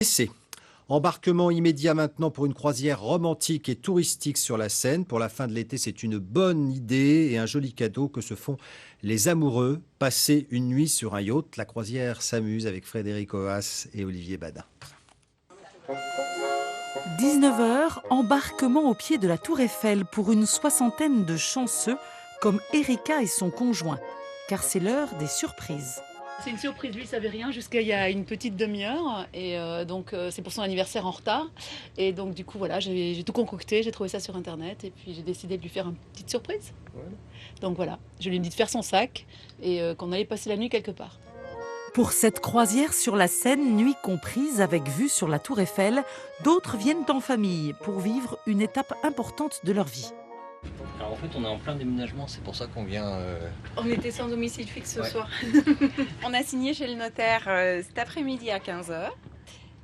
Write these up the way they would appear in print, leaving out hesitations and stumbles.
C'est embarquement immédiat maintenant pour une croisière romantique et touristique sur la Seine. Pour la fin de l'été, c'est une bonne idée et un joli cadeau que se font les amoureux. Passer une nuit sur un yacht. La croisière s'amuse avec Frédéric Oas et Olivier Badin. 19h, embarquement au pied de la Tour Eiffel pour une soixantaine de chanceux comme Erika et son conjoint. Car c'est l'heure des surprises. C'est une surprise, lui il savait rien jusqu'à il y a une petite demi-heure et donc c'est pour son anniversaire en retard et donc du coup voilà j'ai tout concocté, j'ai trouvé ça sur internet et puis j'ai décidé de lui faire une petite surprise. Ouais. Donc voilà, je lui ai dit de faire son sac et qu'on allait passer la nuit quelque part. Pour cette croisière sur la Seine, nuit comprise avec vue sur la Tour Eiffel, d'autres viennent en famille pour vivre une étape importante de leur vie. Alors en fait on est en plein déménagement, c'est pour ça qu'on vient... On était sans domicile fixe ce soir. On a signé chez le notaire cet après-midi à 15h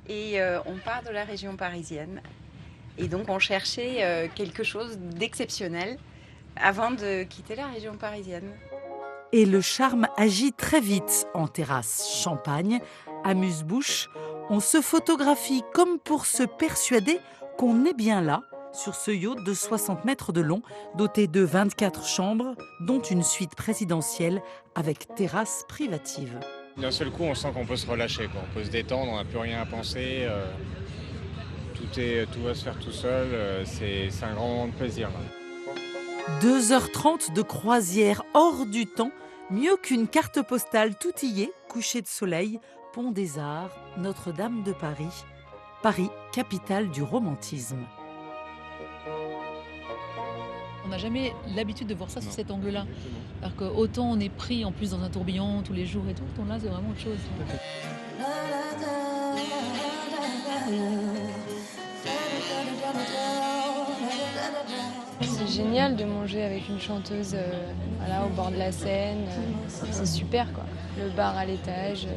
et on part de la région parisienne. Et donc on cherchait quelque chose d'exceptionnel avant de quitter la région parisienne. Et le charme agit très vite en terrasse. Champagne, amuse-bouche, on se photographie comme pour se persuader qu'on est bien là, sur ce yacht de 60 mètres de long, doté de 24 chambres, dont une suite présidentielle avec terrasse privative. D'un seul coup, on sent qu'on peut se relâcher, quoi. On peut se détendre, on n'a plus rien à penser. Tout va se faire tout seul. C'est un grand moment de plaisir. 2h30 de croisière hors du temps, mieux qu'une carte postale tout y est, coucher de soleil, Pont des Arts, Notre-Dame de Paris. Paris, capitale du romantisme. On n'a jamais l'habitude de voir ça sous cet angle-là. Alors qu'autant on est pris en plus dans un tourbillon tous les jours et tout, donc là c'est vraiment autre chose. C'est génial de manger avec une chanteuse voilà, au bord de la Seine. C'est super quoi. Le bar à l'étage.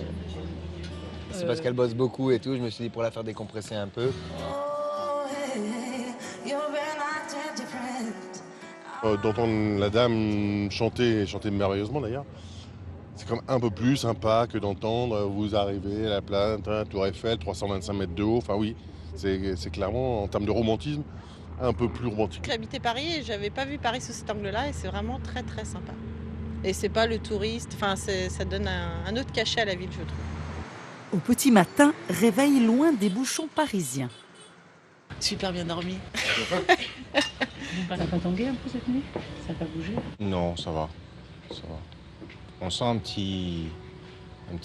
C'est parce qu'elle bosse beaucoup et tout, je me suis dit pour la faire décompresser un peu. D'entendre la dame chanter, et chanter merveilleusement d'ailleurs, c'est quand même un peu plus sympa que d'entendre vous arrivez à la plainte, Tour Eiffel, 325 mètres de haut. Enfin oui, c'est clairement en termes de romantisme un peu plus romantique. J'habitais Paris et j'avais pas vu Paris sous cet angle-là et c'est vraiment très très sympa. Et c'est pas le touriste, enfin ça donne un autre cachet à la ville je trouve. Au petit matin, réveil loin des bouchons parisiens. Super bien dormi. Ça n'a pas tangué un peu cette nuit? Ça n'a pas bougé? Non, ça va. On sent un petit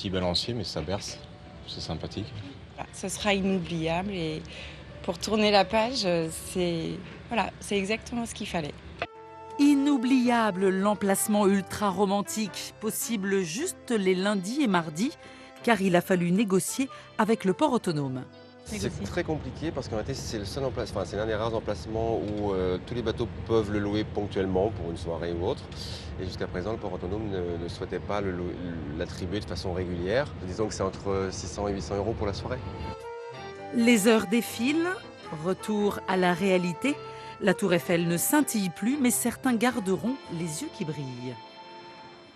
balancier, mais ça berce. C'est sympathique. Ça sera inoubliable et pour tourner la page, c'est exactement ce qu'il fallait. Inoubliable l'emplacement ultra romantique, possible juste les lundis et mardis, car il a fallu négocier avec le port autonome. C'est très compliqué parce qu'en réalité c'est le seul emplacement, c'est l'un des rares emplacements où tous les bateaux peuvent le louer ponctuellement pour une soirée ou autre. Et jusqu'à présent le port autonome ne souhaitait pas l'attribuer de façon régulière. Disons que c'est entre 600 et 800 € pour la soirée. Les heures défilent, retour à la réalité. La tour Eiffel ne scintille plus, mais certains garderont les yeux qui brillent.